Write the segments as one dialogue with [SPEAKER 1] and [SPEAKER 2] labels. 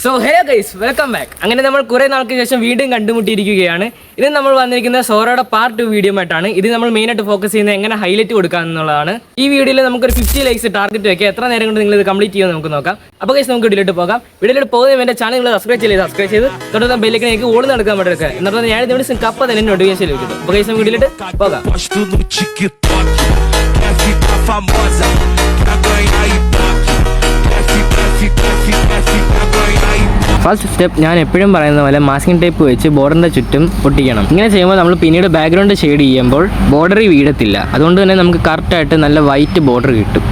[SPEAKER 1] So hey guys, welcome back. അങ്ങനെ നമ്മൾ കുറേ നാൾക്ക് ശേഷം വീണ്ടും കണ്ടുമുട്ടിയിരിക്കുകയാണ്. ഇത് നമ്മൾ വന്നിരിക്കുന്ന സോറയുടെ പാർട്ട് 2 വീഡിയോ ആയിട്ടാണ്. ഇത് നമ്മൾ മെയിനായിട്ട് ഫോക്കസ് ചെയ്യുന്നത് എങ്ങനെ ഹൈലൈറ്റ് കൊടുക്കുക എന്നുള്ളതാണ്. ഈ വീഡിയോയിൽ നമുക്കൊരു 50 ലൈക്സ് ടാർഗറ്റ് വയ്ക്കുക. എത്ര നേരം കൊണ്ട് നിങ്ങൾ ഇത് കംപ്ലീറ്റ് ചെയ്യുമെന്ന് നമുക്ക് നോക്കാം. അപ്പോൾ ഗൈസ്, നമുക്ക് വീഡിയോയിലോട്ട് പോകാം. വീഡിയോയിലോട്ട് പോകുന്ന എൻ്റെ ചാനൽ നിങ്ങൾ സബ്സ്ക്രൈബ് ചെയ്ത് തുടർന്ന് ബെല്ലിലേക്ക് ഓടി നടക്കാൻ പറ്റുക. എന്നിട്ട് ഞാൻ ഇതിവിടെ കപ്പ തന്നെ നോട്ടിഫിക്കേഷൻ ലഭിക്കും. അപ്പോൾ ഗൈസ്, നമുക്ക് വീഡിയോയിലോട്ട് പോകാം. ഫസ്റ്റ് സ്റ്റെപ്പ് ഞാൻ എപ്പോഴും പറയുന്ന പോലെ മാസ്കിംഗ് ടേപ്പ് വെച്ച് ബോർഡറിൻ്റെ ചുറ്റും ഒട്ടിക്കണം. ഇങ്ങനെ ചെയ്യുമ്പോൾ നമ്മൾ പിന്നീട് ബാക്ക്ഗ്രൗണ്ട് ഷെയ്ഡ് ചെയ്യുമ്പോൾ ബോർഡറിൽ വീഴത്തില്ല. അതുകൊണ്ട് തന്നെ നമുക്ക് കറക്റ്റായിട്ട് നല്ല വൈറ്റ് ബോർഡർ കിട്ടും.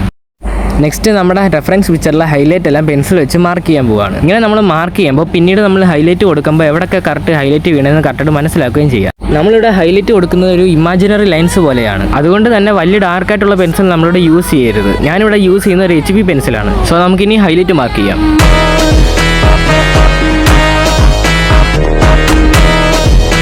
[SPEAKER 1] നെക്സ്റ്റ് നമ്മുടെ റെഫറൻസ് പിക്ചറിലെ ഹൈലൈറ്റ് എല്ലാം പെൻസിൽ വെച്ച് മാർക്ക് ചെയ്യാൻ പോവുകയാണ്. ഇങ്ങനെ നമ്മൾ മാർക്ക് ചെയ്യുമ്പോൾ പിന്നീട് നമ്മൾ ഹൈലൈറ്റ് കൊടുക്കുമ്പോൾ എവിടെയൊക്കെ കറക്റ്റ് ഹൈലൈറ്റ് വീണെന്ന് കറക്റ്റായിട്ട് മനസ്സിലാക്കുകയും ചെയ്യാം. നമ്മളിവിടെ ഹൈലൈറ്റ് കൊടുക്കുന്നത് ഒരു ഇമാജിനറി ലൈൻസ് പോലെയാണ്. അതുകൊണ്ട് തന്നെ വലിയ ഡാർക്കായിട്ടുള്ള പെൻസിൽ നമ്മളിവിടെ യൂസ് ചെയ്യരുത്. ഞാനിവിടെ യൂസ് ചെയ്യുന്ന ഒരു HB പെൻസിലാണ്. സോ നമുക്കിനി ഹൈലൈറ്റ് മാർക്ക് ചെയ്യാം.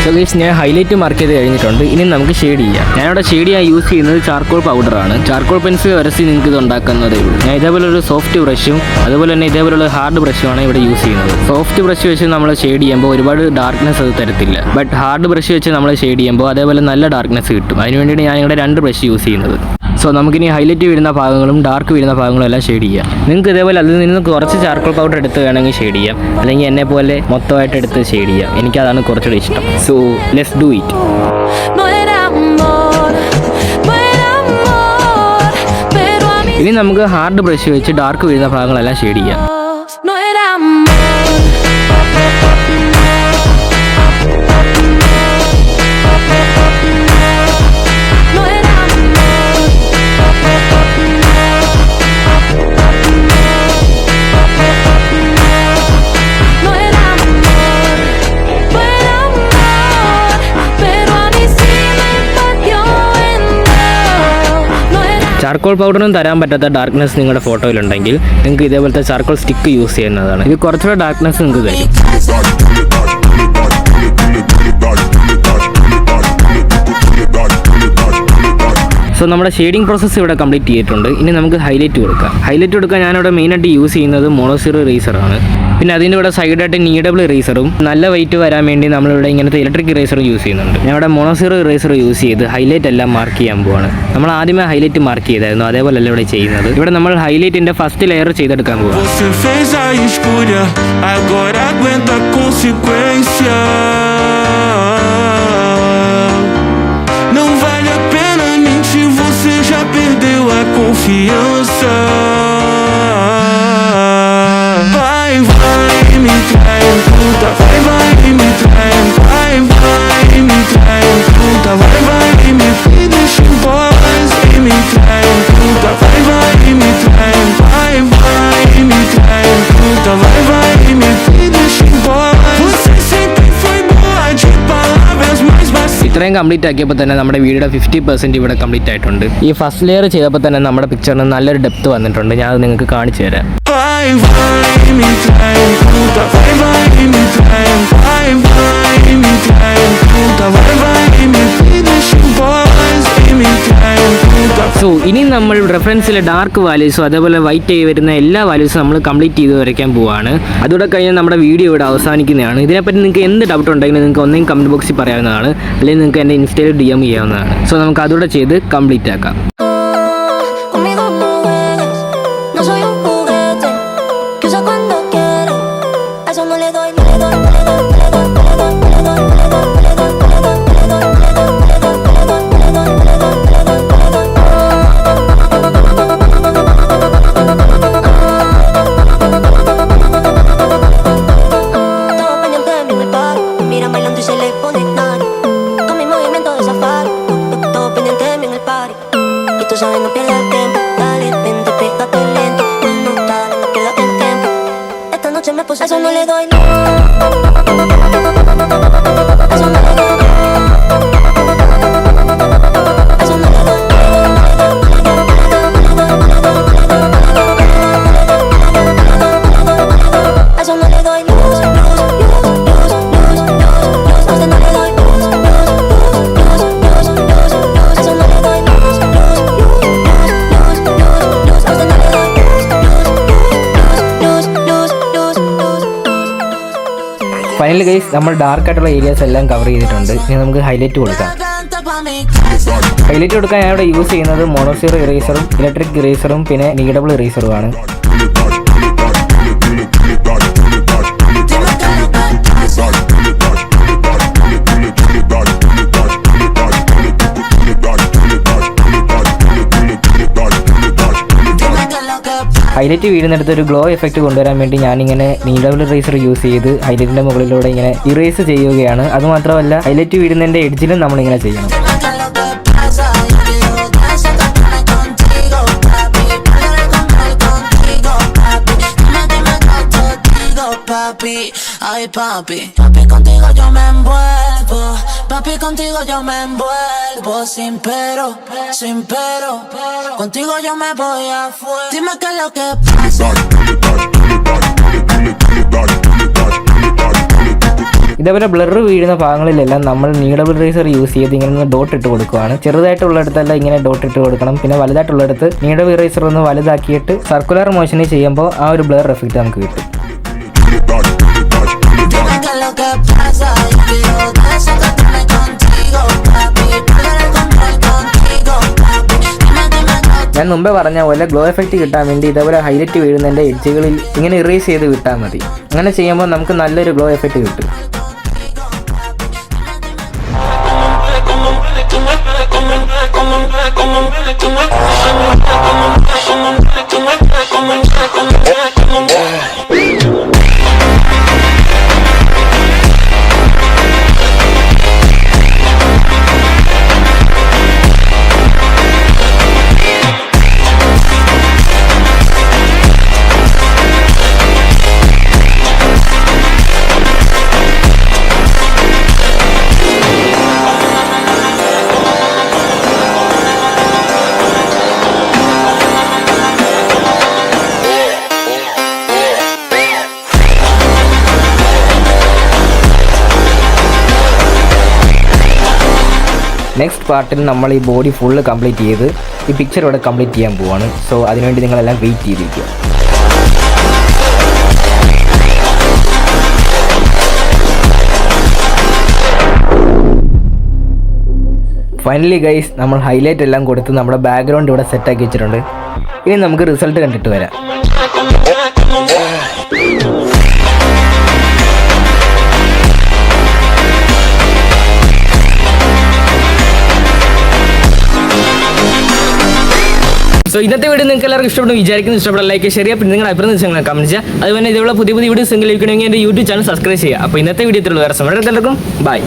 [SPEAKER 1] സോ ഗൈസ്, ഞാൻ ഹൈലൈറ്റ് മാർക്ക് ചെയ്ത് കഴിഞ്ഞിട്ടുണ്ട്. ഇനി നമുക്ക് ഷെയ്ഡ് ചെയ്യാം. ഞാനിവിടെ ഷെയ്ഡ് ചെയ്യാൻ യൂസ് ചെയ്യുന്നത് ചാർക്കോൾ പൗഡറാണ്. ചാർക്കോൾ പെൻസിൽ വരച്ച് നിങ്ങൾക്ക് ഇത് ഉണ്ടാക്കുന്നതേ ഉള്ളൂ. ഞാൻ ഇതേപോലെ ഒരു സോഫ്റ്റ് ബ്രഷും അതുപോലെ തന്നെ ഇതേപോലുള്ള ഹാർഡ് ബ്രഷുമാണ് ഇവിടെ യൂസ് ചെയ്യുന്നത്. സോഫ്റ്റ് ബ്രഷ് വെച്ച് നമ്മൾ ഷെയ്ഡ് ചെയ്യുമ്പോൾ ഒരുപാട് ഡാർക്ക്നെസ് അത് തരത്തില്ല. ബട്ട് ഹാർഡ് ബ്രഷ് വെച്ച് നമ്മൾ ഷെയ്ഡ് ചെയ്യുമ്പോൾ അതേപോലെ നല്ല ഡാർക്ക്നെസ് കിട്ടും. അതിനുവേണ്ടിയാണ് ഞാൻ ഇവിടെ 2 ബ്രഷ് യൂസ് ചെയ്യുന്നത്. സോ നമുക്കിനി ഹൈലൈറ്റ് വീഴുന്ന ഭാഗങ്ങളും ഡാർക്ക് വീഴുന്ന ഭാഗങ്ങളും എല്ലാം ഷെയ്ഡ് ചെയ്യാം. നിങ്ങൾക്ക് ഇതേപോലെ അതിൽ നിന്ന് കുറച്ച് ചാർക്കോൾ പൗഡർ എടുത്ത് വേണമെങ്കിൽ ഷെയ്ഡ് ചെയ്യാം, അല്ലെങ്കിൽ എന്നെ പോലെ മൊത്തമായിട്ട് എടുത്ത് ഷെയ്ഡ് ചെയ്യാം. എനിക്കതാണ് കുറച്ചുകൂടി ഇഷ്ടം. So let's do it. ഇനി നമുക്ക് ഹാർഡ് ബ്രഷ് വെച്ച് ഡാർക്ക് വീഴുന്ന ഭാഗങ്ങളെല്ലാം ഷെയ്ഡ് ചെയ്യാം. ചാർക്കോൾ പൗഡറും തരാൻ പറ്റാത്ത ഡാർക്ക്നെസ് നിങ്ങളുടെ ഫോട്ടോയിലുണ്ടെങ്കിൽ നിങ്ങൾക്ക് ഇതേപോലത്തെ ചാർക്കോൾ സ്റ്റിക്ക് യൂസ് ചെയ്യുന്നതാണ്. ഇത് കുറച്ചുകൂടെ ഡാർക്ക്നെസ് നിങ്ങൾക്ക് തരും. സോ നമ്മുടെ ഷെയ്ഡിങ് പ്രോസസ്സ് ഇവിടെ കംപ്ലീറ്റ് ചെയ്തിട്ടുണ്ട്. ഇനി നമുക്ക് ഹൈലൈറ്റ് കൊടുക്കാം. ഹൈലൈറ്റ് കൊടുക്കാൻ ഞാനിവിടെ മെയിനായിട്ട് യൂസ് ചെയ്യുന്നത് മോണോസിറോ ഇറേസറാണ്. പിന്നെ അതിൻ്റെ ഇവിടെ സൈഡായിട്ട് നീഡബിൾ ഇറേസറും നല്ല വെയിറ്റ് വരാൻ വേണ്ടി നമ്മളിവിടെ ഇങ്ങനത്തെ ഇലക്ട്രിക് ഇറേസറും യൂസ് ചെയ്യുന്നുണ്ട്. ഞാൻ ഇവിടെ മോണോസിറോ ഇറേസർ യൂസ് ചെയ്ത് ഹൈലൈറ്റ് എല്ലാം മാർക്ക് ചെയ്യാൻ പോവാണ്. നമ്മൾ ആദ്യമേ ഹൈലൈറ്റ് മാർക്ക് ചെയ്തായിരുന്നു, അതേപോലെയല്ല ഇവിടെ ചെയ്യുന്നത്. ഇവിടെ നമ്മൾ ഹൈലൈറ്റിൻ്റെ ഫസ്റ്റ് ലെയർ ചെയ്തെടുക്കാൻ പോവാം.
[SPEAKER 2] Confiança vai me trai puta, vai me trai, vai me trai puta, vai me deixa em paz, me trai puta, vai me trai, vai me trai puta, vai me deixa em paz. Você sempre foi boa de palavras, mas
[SPEAKER 1] ഇത്രയും complete ആക്കിയപ്പോൾ തന്നെ നമ്മുടെ വീഡിയോയുടെ 50% ഇവിടെ complete ആയിട്ടുണ്ട്. ഈ first layer ചെയ്തപ്പോൾ തന്നെ നമ്മുടെ പിക്ചറിന് നല്ലൊരു ഡെപ്ത് വന്നിട്ടുണ്ട്. ഞാൻ അത് നിങ്ങൾക്ക് കാണിച്ചു തരാം. സോ ഇനി നമ്മൾ റെഫറൻസിലെ ഡാർക്ക് വാല്യൂസും അതേപോലെ വൈറ്റ് ആയി വരുന്ന എല്ലാ വാല്യൂസും നമ്മൾ കംപ്ലീറ്റ് ചെയ്ത് വരയ്ക്കാൻ പോവുകയാണ്. അതോടെ കഴിഞ്ഞാൽ നമ്മുടെ വീഡിയോ ഇവിടെ അവസാനിക്കുന്നതാണ്. ഇതിനെപ്പറ്റി നിങ്ങൾക്ക് എന്ത് ഡൗട്ട് ഉണ്ടെങ്കിലും നിങ്ങൾക്ക് ഒന്നെങ്കിൽ കമൻറ്റ് ബോക്സിൽ പറയാവുന്നതാണ്, അല്ലെങ്കിൽ നിങ്ങൾക്ക് എൻ്റെ ഇൻസ്റ്റയിൽ DM ചെയ്യാവുന്നതാണ്. സോ നമുക്ക് അതോടെ ചെയ്ത് കംപ്ലീറ്റ് ആക്കാം. Eso no le doy, no. Eso no le doy. Eso no le doy. Eso no le doy. Finally guys നമ്മൾ ഡാർക്ക് ആയിട്ടുള്ള ഏരിയാസ് എല്ലാം കവർ ചെയ്തിട്ടുണ്ട്. ഇനി നമുക്ക് ഹൈലൈറ്റ് കൊടുക്കാം. ഹൈലൈറ്റ് കൊടുക്കാൻ ഞാൻ ഇവിടെ യൂസ് ചെയ്യുന്നത് മോണോസീറോ ഇറേസറും ഇലക്ട്രിക് ഇറേസറും പിന്നെ നീഡബിൾ ഇറേസറുമാണ്. ഹൈലൈറ്റ് വീഴുന്നിടത്ത് ഒരു ഗ്ലോ എഫക്റ്റ് കൊണ്ടുവരാൻ വേണ്ടി ഞാനിങ്ങനെ നീഡബിൾ ഇറേസർ യൂസ് ചെയ്ത് ഹൈലൈറ്റിൻ്റെ മുകളിലൂടെ ഇങ്ങനെ ഇറേസ് ചെയ്യുകയാണ്. അതുമാത്രമല്ല ഹൈലൈറ്റ് വീഴുന്നതിൻ്റെ എഡ്ജിലും നമ്മളിങ്ങനെ ചെയ്യണം.
[SPEAKER 3] Papi, ay papi, papi contigo yo me envuelvo, papi contigo yo me envuelvo, sin pero, contigo yo me voy a fuego, dime qué es lo que pasa.
[SPEAKER 1] ഇതേപോലെ blur വീഴുന്ന ഭാഗങ്ങളിലെല്ലാം നമ്മൾ നീഡബിൾ ഇറേസർ യൂസ് ചെയ്ത് ഇങ്ങനെ dot ഇട്ട് കൊടുക്കുകയാണ്. ചെറുതായിട്ടുള്ളിടത്തെല്ലാം ഇങ്ങനെ dot ഇട്ട് കൊടുക്കണം. പിന്നെ വലുതായിട്ടുള്ളിടത്ത് നീഡബിൾ ഇറേസർ ഒന്ന് വലുതാക്കിയിട്ട് സർക്കുലർ മോഷനിൽ ചെയ്യുമ്പോൾ ആ ഒരു ബ്ലർ എഫക്റ്റ് നമുക്ക് കിട്ടും. ഞാൻ മുമ്പേ പറഞ്ഞ പോലെ ഗ്ലോ എഫക്റ്റ് കിട്ടാൻ വേണ്ടി ഇതേപോലെ ഹൈലൈറ്റ് വീഴുന്നതിൻ്റെ എഡ്ജുകളിൽ ഇങ്ങനെ ഇറേസ് ചെയ്ത് വിട്ടാൽ മതി. അങ്ങനെ ചെയ്യുമ്പോൾ നമുക്ക് നല്ലൊരു ഗ്ലോ എഫക്റ്റ് കിട്ടും. നെക്സ്റ്റ് പാർട്ടിൽ നമ്മൾ ഈ ബോഡി ഫുള്ള് കംപ്ലീറ്റ് ചെയ്ത് ഈ പിക്ചർ ഇവിടെ കംപ്ലീറ്റ് ചെയ്യാൻ പോവാണ്. സോ അതിനുവേണ്ടി നിങ്ങളെല്ലാം വെയിറ്റ് ചെയ്തിരിക്കുക. ഫൈനലി ഗൈസ് നമ്മൾ ഹൈലൈറ്റ് എല്ലാം കൊടുത്ത് നമ്മുടെ ബാക്ക്ഗ്രൗണ്ട് ഇവിടെ സെറ്റാക്കി വെച്ചിട്ടുണ്ട്. ഇനി നമുക്ക് റിസൾട്ട് കണ്ടിട്ട് വരാം. സോ ഇന്നത്തെ വീഡിയോ നിങ്ങൾക്ക് എല്ലാവർക്കും ഇഷ്ടപ്പെട്ടു വിചാരിക്കുന്നു. ഇഷ്ടപ്പെട്ട ലൈക്ക് ഷെയർ ചെയ്യുക. പിന്നെ നിങ്ങളുടെ അഭിപ്രായം കമന്റ് ചെയ്യുക. അതുപോലെ ഇതുപോലെ പുതിയ വീഡിയോസ് ലഭിക്കണമെങ്കിൽ എൻ്റെ യൂട്യൂബ് ചാനൽ സബ്സ്ക്രൈബ് ചെയ്യുക. അപ്പോൾ ഇന്നത്തെ വീഡിയോ ഇത്രയുള്ളൂ. വേറെ സമയം എല്ലാവർക്കും ബൈ.